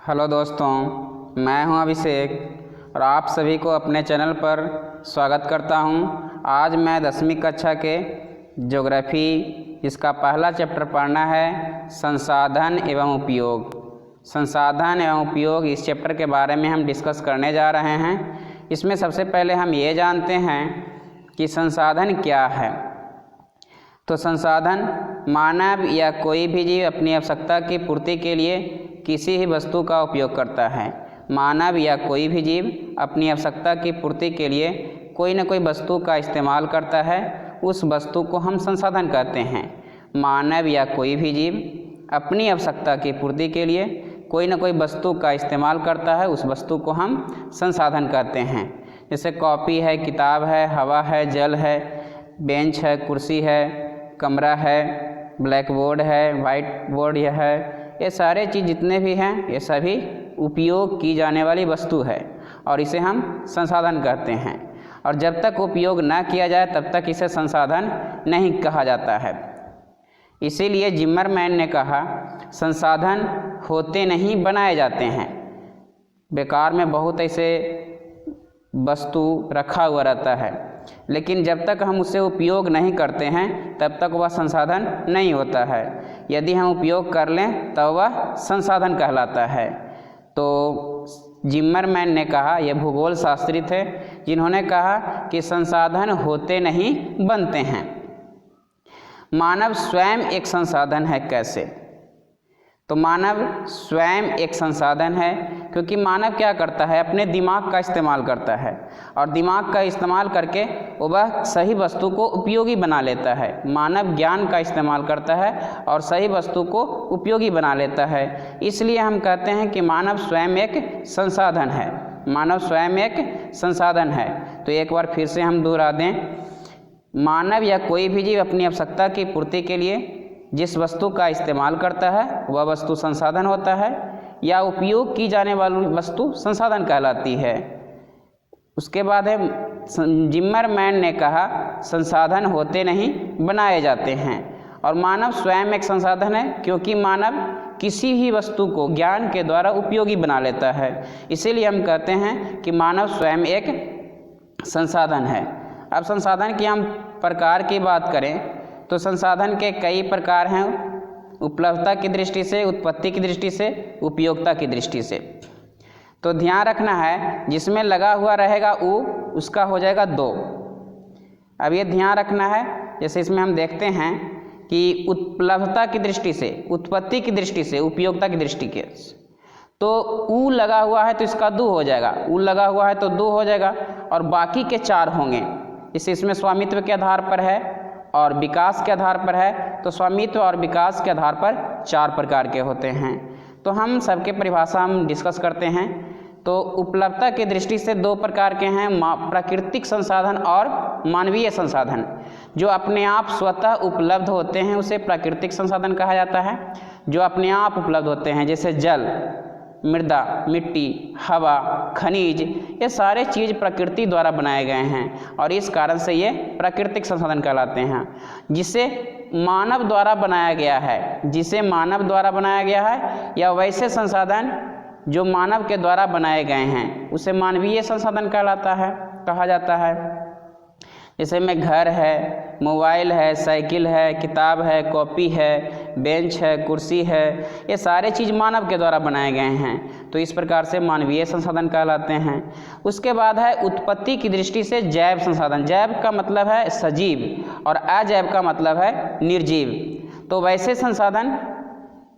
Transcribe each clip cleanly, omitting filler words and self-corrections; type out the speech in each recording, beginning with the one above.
Hello दोस्तों, मैं हूं अभिषेक और आप सभी को अपने चैनल पर स्वागत करता हूं। आज मैं 10वीं कक्षा के ज्योग्राफी इसका पहला चैप्टर पढ़ना है, संसाधन एवं उपयोग। संसाधन एवं उपयोग इस चैप्टर के बारे में हम डिस्कस करने जा रहे हैं। इसमें सबसे पहले हम ये जानते हैं कि संसाधन क्या है। तो संसाधन मानव या कोई भी जीव अपनी आवश्यकता की पूर्ति के लिए किसी ही वस्तु का उपयोग करता है। मानव या कोई भी जीव अपनी आवश्यकता की पूर्ति के लिए कोई न कोई वस्तु का इस्तेमाल करता है, उस वस्तु को हम संसाधन कहते हैं। मानव या कोई भी जीव अपनी आवश्यकता की पूर्ति के लिए कोई न कोई वस्तु का इस्तेमाल करता है, उस वस्तु को हम संसाधन कहते हैं। जैसे कॉपी है, किताब है, हवा है, जल है, बेंच है, कुर्सी है, कमरा है, ब्लैक बोर्ड है, वाइट बोर्ड यह है, ये सारे चीज़ जितने भी हैं ये सभी उपयोग की जाने वाली वस्तु है और इसे हम संसाधन कहते हैं। और जब तक उपयोग ना किया जाए तब तक इसे संसाधन नहीं कहा जाता है। इसीलिए जिमरमैन ने कहा, संसाधन होते नहीं बनाए जाते हैं। बेकार में बहुत ऐसे वस्तु रखा हुआ रहता है, लेकिन जब तक हम उसे उपयोग नहीं करते हैं तब तक वह संसाधन नहीं होता है। यदि हम उपयोग कर लें तब वह संसाधन कहलाता है। तो जिमरमैन ने कहा, यह भूगोल शास्त्री थे जिन्होंने कहा कि संसाधन होते नहीं बनते हैं। मानव स्वयं एक संसाधन है। कैसे? तो मानव स्वयं एक संसाधन है क्योंकि मानव क्या करता है, अपने दिमाग का इस्तेमाल करता है और दिमाग का इस्तेमाल करके वह सही वस्तु को उपयोगी बना लेता है। मानव ज्ञान का इस्तेमाल करता है और सही वस्तु को उपयोगी बना लेता है। इसलिए हम कहते हैं कि मानव स्वयं एक संसाधन है। मानव स्वयं एक संसाधन है। तो एक बार फिर से हम दोहरा दें, मानव या कोई भी जीव अपनी आवश्यकता की पूर्ति के लिए जिस वस्तु का इस्तेमाल करता है वह वस्तु संसाधन होता है, या उपयोग की जाने वाली वस्तु संसाधन कहलाती है। उसके बाद है, जिमरमैन ने कहा, संसाधन होते नहीं बनाए जाते हैं। और मानव स्वयं एक संसाधन है क्योंकि मानव किसी भी वस्तु को ज्ञान के द्वारा उपयोगी बना लेता है। इसीलिए हम कहते हैं कि मानव स्वयं एक संसाधन है। अब संसाधन की हम प्रकार की बात करें तो संसाधन के कई प्रकार हैं, उपलब्धता की दृष्टि से, उत्पत्ति की दृष्टि से, उपयोगिता की दृष्टि से। तो ध्यान रखना है, जिसमें लगा हुआ रहेगा उसका हो जाएगा 2। अब ये ध्यान रखना है। जैसे इसमें हम देखते हैं कि उपलब्धता की दृष्टि से, उत्पत्ति की दृष्टि से, उपयोगिता की दृष्टि के, तो ऊ लगा हुआ है तो इसका 2 हो जाएगा, ऊ लगा हुआ है तो 2 हो जाएगा और बाकी के 4 होंगे। इसमें स्वामित्व के आधार पर है और विकास के आधार पर है, तो स्वामित्व और विकास के आधार पर 4 प्रकार के होते हैं। तो हम सबके परिभाषा हम डिस्कस करते हैं। तो उपलब्धता की दृष्टि से 2 प्रकार के हैं, प्राकृतिक संसाधन और मानवीय संसाधन। जो अपने आप स्वतः उपलब्ध होते हैं उसे प्राकृतिक संसाधन कहा जाता है। जो अपने आप उपलब्ध होते हैं जैसे जल, मृदा, मिट्टी, हवा, खनिज, ये सारे चीज़ प्रकृति द्वारा बनाए गए हैं और इस कारण से ये प्राकृतिक संसाधन कहलाते हैं। जिसे मानव द्वारा बनाया गया है, जिसे मानव द्वारा बनाया गया है या वैसे संसाधन जो मानव के द्वारा बनाए गए हैं उसे मानवीय संसाधन कहा जाता है। जैसे में घर है, मोबाइल है, साइकिल है, किताब है, कॉपी है, बेंच है, कुर्सी है, ये सारे चीज़ मानव के द्वारा बनाए गए हैं, तो इस प्रकार से मानवीय संसाधन कहलाते हैं। उसके बाद है उत्पत्ति की दृष्टि से जैव संसाधन। जैव का मतलब है सजीव और अजैव का मतलब है निर्जीव। तो वैसे संसाधन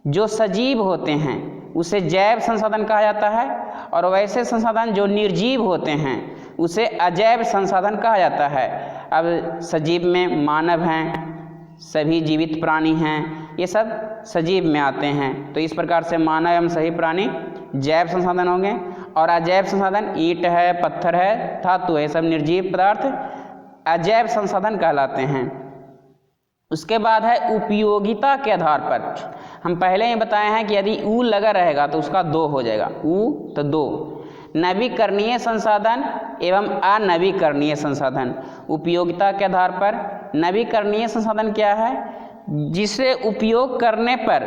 जो सजीव होते हैं उसे जैव संसाधन कहा जाता है और वैसे संसाधन जो निर्जीव होते हैं उसे अजैव संसाधन कहा जाता है। अब सजीव में मानव हैं, सभी जीवित प्राणी हैं, ये सब सजीव में आते हैं। तो इस प्रकार से मानव एवं सभी प्राणी जैव संसाधन होंगे और अजैव संसाधन ईंट है, पत्थर है, धातु है, सब निर्जीव पदार्थ अजैव संसाधन कहलाते हैं। उसके बाद है उपयोगिता के आधार पर। हम पहले ही बताए हैं कि यदि ऊ लगा रहेगा तो उसका 2 हो जाएगा, ऊ तो 2। नवीकरणीय संसाधन एवं अनवीकरणीय संसाधन। उपयोगिता के आधार पर नवीकरणीय संसाधन क्या है? जिसे उपयोग करने पर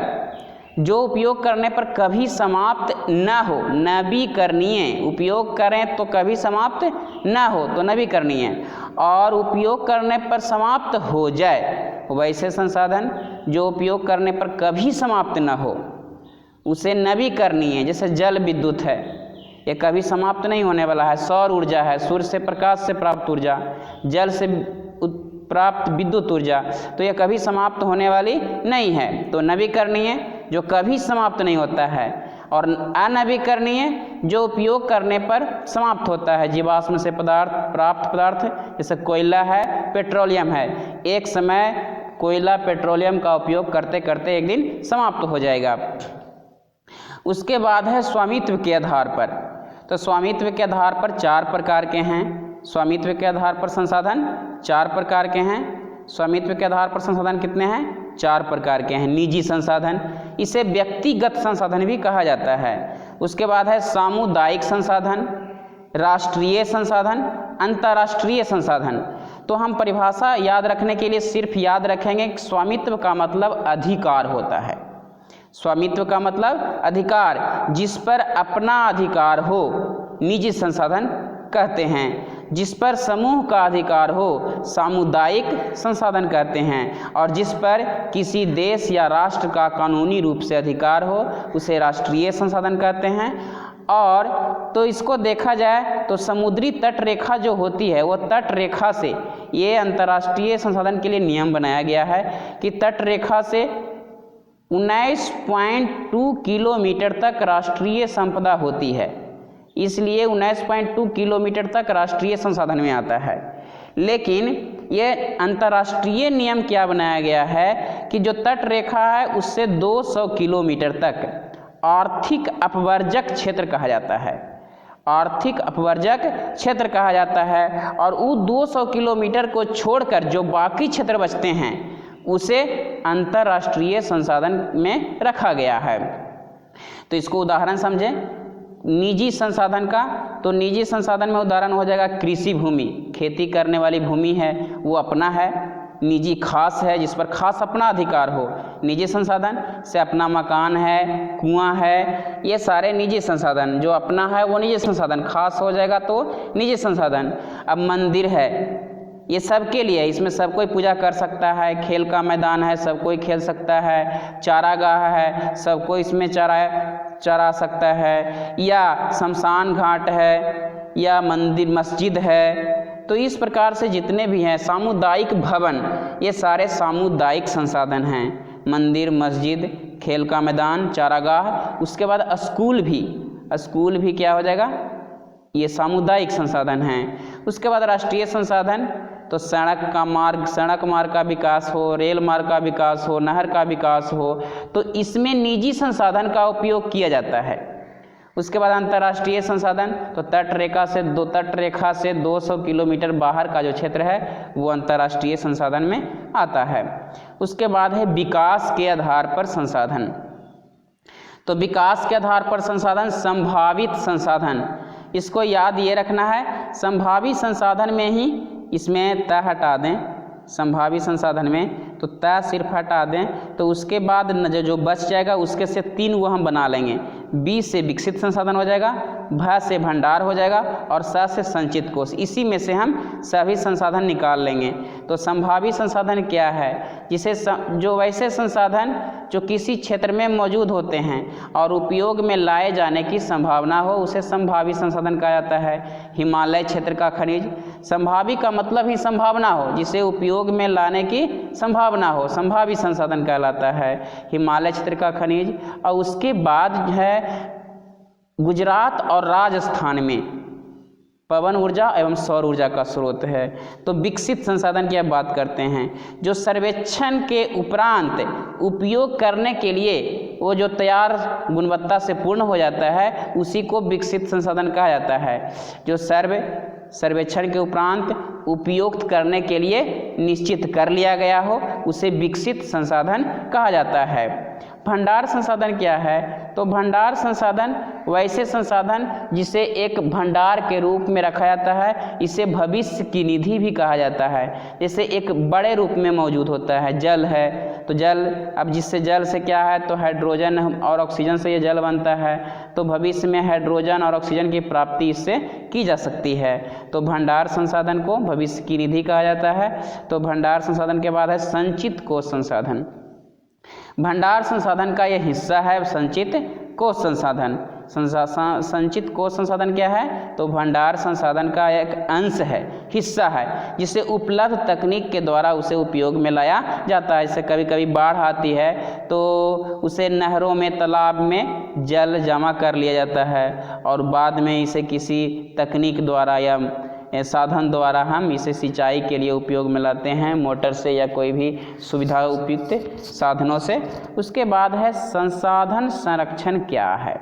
जो उपयोग करने पर कभी समाप्त न हो, नवीकरणीय। उपयोग करें तो कभी समाप्त न हो तो नवीकरणीय, और उपयोग करने पर समाप्त हो जाए वैसे संसाधन जो उपयोग करने पर कभी समाप्त न हो उसे नवीकरणीय। जैसे जल विद्युत है, ये कभी समाप्त नहीं होने वाला है। सौर ऊर्जा है, सूर्य से प्रकाश से प्राप्त ऊर्जा, जल से प्राप्त विद्युत ऊर्जा, तो यह कभी समाप्त होने वाली नहीं है। तो नवीकरणीय जो कभी समाप्त नहीं होता है, और अनवीकरणीय जो उपयोग करने पर समाप्त होता है। जीवाश्म से प्राप्त पदार्थ जैसे कोयला है, पेट्रोलियम है, एक समय कोयला पेट्रोलियम का उपयोग करते करते एक दिन समाप्त हो जाएगा। उसके बाद है स्वामित्व के आधार पर। तो स्वामित्व के आधार पर 4 प्रकार के हैं। स्वामित्व के आधार पर संसाधन 4 प्रकार के हैं। स्वामित्व के आधार पर संसाधन कितने हैं? 4 प्रकार के हैं। निजी संसाधन, इसे व्यक्तिगत संसाधन भी कहा जाता है। उसके बाद है सामुदायिक संसाधन, राष्ट्रीय संसाधन, अंतर्राष्ट्रीय संसाधन। तो हम परिभाषा याद रखने के लिए सिर्फ याद रखेंगे कि स्वामित्व का मतलब अधिकार होता है। स्वामित्व का मतलब अधिकार, जिस पर अपना अधिकार हो निजी संसाधन कहते हैं। जिस पर समूह का अधिकार हो सामुदायिक संसाधन कहते हैं, और जिस पर किसी देश या राष्ट्र का कानूनी रूप से अधिकार हो उसे राष्ट्रीय संसाधन कहते हैं। और तो इसको देखा जाए तो समुद्री तट रेखा जो होती है वो तट रेखा से, ये अंतर्राष्ट्रीय संसाधन के लिए नियम बनाया गया है कि तट रेखा से 19.2 किलोमीटर तक राष्ट्रीय संपदा होती है, इसलिए 19.2 किलोमीटर तक राष्ट्रीय संसाधन में आता है। लेकिन ये अंतर्राष्ट्रीय नियम क्या बनाया गया है कि जो तट रेखा है उससे 200 किलोमीटर तक आर्थिक अपवर्जक क्षेत्र कहा जाता है। आर्थिक अपवर्जक क्षेत्र कहा जाता है, और वो 200 किलोमीटर को छोड़कर जो बाकी क्षेत्र बचते हैं उसे अंतर्राष्ट्रीय संसाधन में रखा गया है। तो इसको उदाहरण समझें निजी संसाधन का। तो निजी संसाधन में उदाहरण हो जाएगा कृषि भूमि, खेती करने वाली भूमि है वो अपना है, निजी खास है जिस पर खास अपना अधिकार हो। निजी संसाधन से अपना मकान है, कुआं है, ये सारे निजी संसाधन। जो अपना है वो निजी संसाधन, खास हो जाएगा तो निजी संसाधन। अब मंदिर है, ये सब के लिए, इसमें सब कोई पूजा कर सकता है। खेल का मैदान है, सब कोई खेल सकता है। चारागाह है, सब कोई इसमें चरा सकता है। या शमशान घाट है, या मंदिर मस्जिद है। तो इस प्रकार से जितने भी हैं, सामुदायिक भवन, ये सारे सामुदायिक संसाधन हैं। मंदिर, मस्जिद, खेल का मैदान, चारागाह। उसके बाद स्कूल भी क्या हो जाएगा? ये सामुदायिक संसाधन हैं। उसके बाद राष्ट्रीय संसाधन, तो सड़क मार्ग का विकास हो, रेल मार्ग का विकास हो, नहर का विकास हो, तो इसमें निजी संसाधन का उपयोग किया जाता है। उसके बाद अंतर्राष्ट्रीय संसाधन, तो तट रेखा से 200 किलोमीटर बाहर का जो क्षेत्र है वो अंतर्राष्ट्रीय संसाधन में आता है। उसके बाद है विकास के आधार पर संसाधन। तो विकास के आधार पर संसाधन, संभावित संसाधन, इसको याद ये रखना है। संभावित संसाधन में ही इसमें त हटा दें, संभावित संसाधन में तो त सिर्फ हटा दें, तो उसके बाद जो बच जाएगा उसके से 3 वो हम बना लेंगे। बी से विकसित संसाधन हो जाएगा, भ से भंडार हो जाएगा, और स से संचित कोष। इसी में से हम सभी संसाधन निकाल लेंगे। तो संभावित संसाधन क्या है? जिसे जो वैसे संसाधन जो किसी क्षेत्र में मौजूद होते हैं और उपयोग में लाए जाने की संभावना हो उसे संभावित संसाधन कहा जाता है। हिमालय क्षेत्र का खनिज, संभावित का मतलब ही संभावना हो, जिसे उपयोग में लाने की संभावना हो, संभावित संसाधन कहलाता है हिमालय क्षेत्र का खनिज। और उसके बाद है गुजरात और राजस्थान में पवन ऊर्जा एवं सौर ऊर्जा का स्रोत है। तो विकसित संसाधन की अब बात करते हैं। जो सर्वेक्षण के उपरांत उपयोग करने के लिए वो जो तैयार गुणवत्ता से पूर्ण हो जाता है उसी को विकसित संसाधन कहा जाता है। जो सर्वेक्षण के उपरांत उपयोग करने के लिए निश्चित कर लिया गया हो उसे विकसित संसाधन कहा जाता है। भंडार संसाधन क्या है? तो भंडार संसाधन वैसे संसाधन जिसे एक भंडार के रूप में रखा जाता है, इसे भविष्य की निधि भी कहा जाता है। जैसे एक बड़े रूप में मौजूद होता है, जल है तो जल, अब जिससे जल से क्या है तो हाइड्रोजन और ऑक्सीजन से ये जल बनता है, तो भविष्य में हाइड्रोजन और ऑक्सीजन की प्राप्ति इससे की जा सकती है। तो भंडार संसाधन को भविष्य की निधि कहा जाता है। तो भंडार संसाधन के बाद है संचित कोष संसाधन। भंडार संसाधन का यह हिस्सा है संचित कोष संसाधन। संचित कोष संसाधन क्या है तो भंडार संसाधन का एक अंश है, हिस्सा है, जिसे उपलब्ध तकनीक के द्वारा उसे उपयोग में लाया जाता है। जैसे कभी कभी बाढ़ आती है तो उसे नहरों में, तालाब में जल जमा कर लिया जाता है और बाद में इसे किसी तकनीक द्वारा या साधन द्वारा हम इसे सिंचाई के लिए उपयोग में लाते हैं, मोटर से या कोई भी सुविधा उपयुक्त साधनों से। उसके बाद है संसाधन संरक्षण क्या है।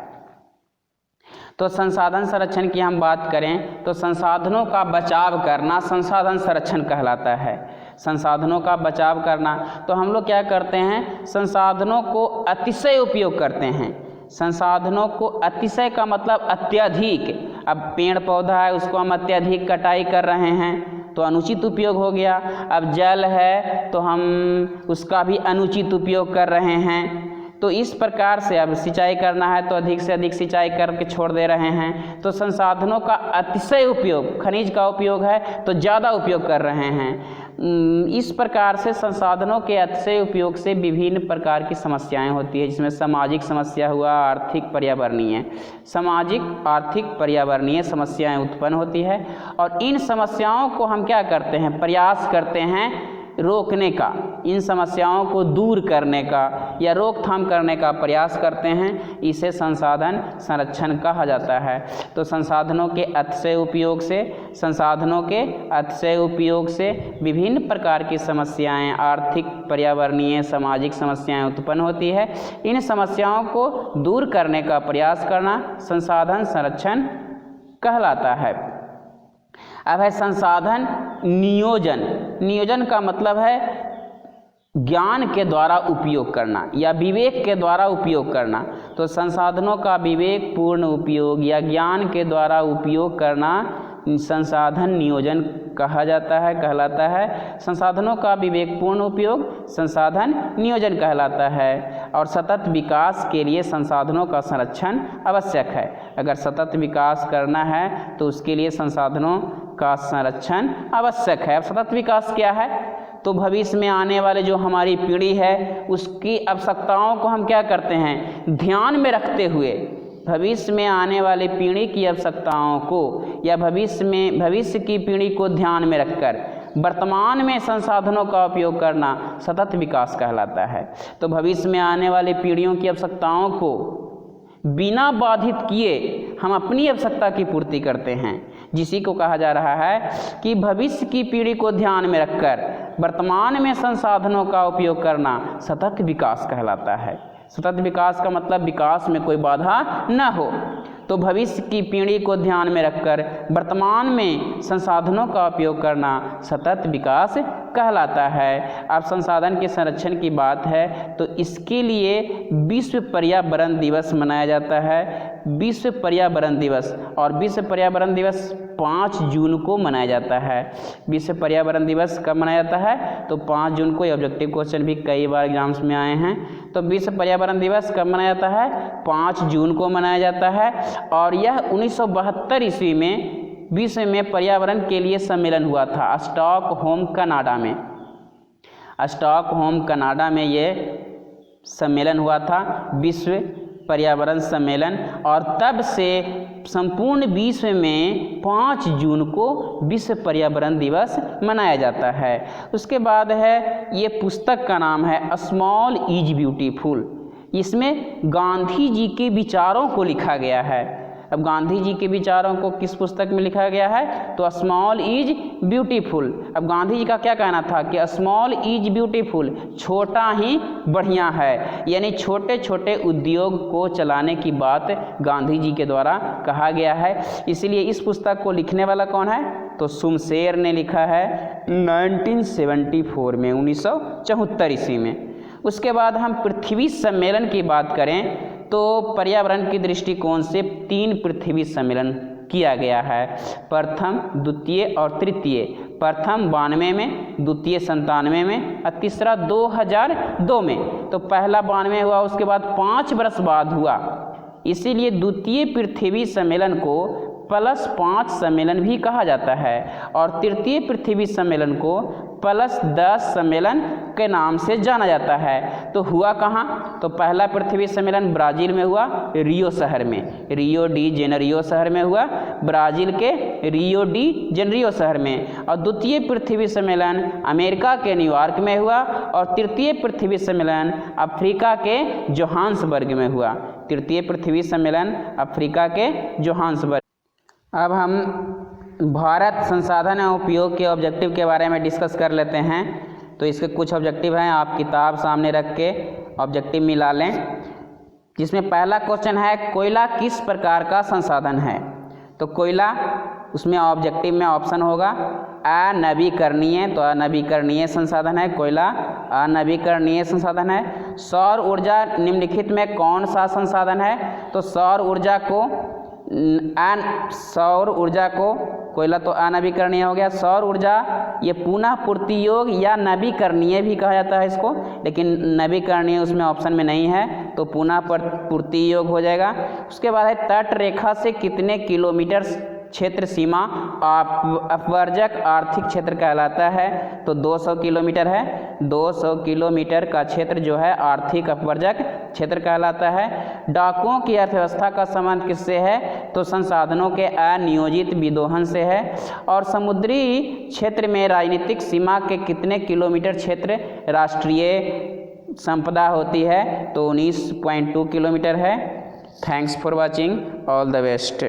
तो संसाधन संरक्षण की हम बात करें तो संसाधनों का बचाव करना संसाधन संरक्षण कहलाता है। संसाधनों का बचाव करना, तो हम लोग क्या करते हैं, संसाधनों को अतिशय उपयोग करते हैं। संसाधनों को अतिशय का मतलब अत्यधिक। अब पेड़ पौधा है उसको हम अत्यधिक कटाई कर रहे हैं तो अनुचित उपयोग हो गया। अब जल है तो हम उसका भी अनुचित उपयोग कर रहे हैं। तो इस प्रकार से अब सिंचाई करना है तो अधिक से अधिक सिंचाई करके छोड़ दे रहे हैं। तो संसाधनों का अतिशय उपयोग, खनिज का उपयोग है तो ज़्यादा उपयोग कर रहे हैं। इस प्रकार से संसाधनों के अतिशय उपयोग से विभिन्न प्रकार की समस्याएं होती है, जिसमें सामाजिक समस्या हुआ, आर्थिक पर्यावरणीय, सामाजिक आर्थिक पर्यावरणीय समस्याएं उत्पन्न होती है। और इन समस्याओं को हम क्या करते हैं, प्रयास करते हैं रोकने का, इन समस्याओं को दूर करने का या रोकथाम करने का प्रयास करते हैं। इसे संसाधन संरक्षण कहा जाता है। तो संसाधनों के अतिशय उपयोग से, संसाधनों के अतिशय उपयोग से विभिन्न प्रकार की समस्याएं, आर्थिक, पर्यावरणीय, सामाजिक समस्याएं उत्पन्न होती है। इन समस्याओं को दूर करने का प्रयास करना संसाधन संरक्षण कहलाता है। अब है संसाधन नियोजन। नियोजन का मतलब है ज्ञान के द्वारा उपयोग करना या विवेक के द्वारा उपयोग करना। तो संसाधनों का विवेकपूर्ण उपयोग या ज्ञान के द्वारा उपयोग करना संसाधन नियोजन कहा जाता है, कहलाता है। संसाधनों का विवेकपूर्ण उपयोग संसाधन नियोजन कहलाता है। और सतत विकास के लिए संसाधनों का संरक्षण आवश्यक है। अगर सतत विकास करना है तो उसके लिए संसाधनों का संरक्षण आवश्यक है। अब सतत विकास क्या है, तो भविष्य में आने वाले जो हमारी पीढ़ी है उसकी आवश्यकताओं को हम क्या करते हैं, ध्यान में रखते हुए भविष्य में आने वाली पीढ़ी की आवश्यकताओं को या भविष्य की पीढ़ी को ध्यान में रखकर वर्तमान में संसाधनों का उपयोग करना सतत विकास कहलाता है। तो भविष्य में आने वाली पीढ़ियों की आवश्यकताओं को बिना बाधित किए हम अपनी आवश्यकता की पूर्ति करते हैं, जिसी को कहा जा रहा है कि भविष्य की पीढ़ी को ध्यान में रखकर वर्तमान में संसाधनों का उपयोग करना सतत विकास कहलाता है। सतत विकास का मतलब विकास में कोई बाधा न हो। तो भविष्य की पीढ़ी को ध्यान में रखकर वर्तमान में संसाधनों का उपयोग करना सतत विकास कहलाता है। अब संसाधन के संरक्षण की बात है तो इसके लिए विश्व पर्यावरण दिवस मनाया जाता है। विश्व पर्यावरण दिवस, और विश्व पर्यावरण दिवस 5 जून को मनाया जाता है। विश्व पर्यावरण दिवस कब मनाया जाता है तो 5 जून को। ऑब्जेक्टिव क्वेश्चन भी कई बार एग्जाम्स में आए हैं। तो विश्व पर्यावरण दिवस कब मनाया जाता है, 5 जून को मनाया जाता है। और यह 1972 ईस्वी में विश्व में पर्यावरण के लिए सम्मेलन हुआ था स्टॉकहोम कनाडा में। स्टॉकहोम कनाडा में ये सम्मेलन हुआ था, विश्व पर्यावरण सम्मेलन। और तब से संपूर्ण विश्व में 5 जून को विश्व पर्यावरण दिवस मनाया जाता है। उसके बाद है, ये पुस्तक का नाम है स्मॉल इज ब्यूटीफुल। इसमें गांधी जी के विचारों को लिखा गया है। अब गांधी जी के विचारों को किस पुस्तक में लिखा गया है तो स्मॉल इज ब्यूटीफुल। अब गांधी जी का क्या कहना था कि स्मॉल इज ब्यूटीफुल, छोटा ही बढ़िया है, यानी छोटे छोटे उद्योग को चलाने की बात गांधी जी के द्वारा कहा गया है। इसलिए इस पुस्तक को लिखने वाला कौन है तो सुमशेर ने लिखा है 1974 में, 1974 ईस्वी में। उसके बाद हम पृथ्वी सम्मेलन की बात करें तो पर्यावरण की दृष्टिकोण से 3 पृथ्वी सम्मेलन किया गया है, प्रथम, द्वितीय और तृतीय। प्रथम 92 में, द्वितीय 97 में और तीसरा 2002 में। तो पहला 92 हुआ, उसके बाद 5 वर्ष बाद हुआ, इसीलिए द्वितीय पृथ्वी सम्मेलन को +5 सम्मेलन भी कहा जाता है और तृतीय पृथ्वी सम्मेलन को +10 सम्मेलन के नाम से जाना जाता है। तो हुआ कहाँ? तो पहला पृथ्वी सम्मेलन ब्राज़ील में हुआ, रियो शहर में, रियो डी जेनेरियो शहर में हुआ, ब्राज़ील के रियो डी जेनेरियो शहर में। और द्वितीय पृथ्वी सम्मेलन अमेरिका के न्यूयॉर्क में हुआ और तृतीय पृथ्वी सम्मेलन अफ्रीका के जोहान्सबर्ग में हुआ। तृतीय पृथ्वी सम्मेलन अफ्रीका के जोहान्सबर्ग। अब हम भारत संसाधन एवं उपयोग के ऑब्जेक्टिव के बारे में डिस्कस कर लेते हैं। तो इसके कुछ ऑब्जेक्टिव हैं, आप किताब सामने रख के ऑब्जेक्टिव मिला लें। जिसमें पहला क्वेश्चन है, कोयला किस प्रकार का संसाधन है? तो कोयला, उसमें ऑब्जेक्टिव में ऑप्शन होगा अनवीकरणीय, तो अनवीकरणीय संसाधन है कोयला, अनवीकरणीय संसाधन है। सौर ऊर्जा निम्नलिखित में कौन सा संसाधन है? तो सौर ऊर्जा को कोयला तो अनवीकरणीय हो गया। सौर ऊर्जा ये पुनः पूर्ति योग्य या नवीकरणीय भी कहा जाता है इसको, लेकिन नवीकरणीय उसमें ऑप्शन में नहीं है, तो पुनः पूर्ति योग्य हो जाएगा। उसके बाद है तट रेखा से कितने किलोमीटर क्षेत्र सीमा अपवर्जक आर्थिक क्षेत्र कहलाता है? तो 200 किलोमीटर है। 200 किलोमीटर का क्षेत्र जो है आर्थिक अपवर्जक क्षेत्र कहलाता है। डाकुओं की अर्थव्यवस्था का संबंध किससे है? तो संसाधनों के अनियोजित विदोहन से है। और समुद्री क्षेत्र में राजनीतिक सीमा के कितने किलोमीटर क्षेत्र राष्ट्रीय संपदा होती है? तो 19.2 किलोमीटर है। Thanks for watching, all the best.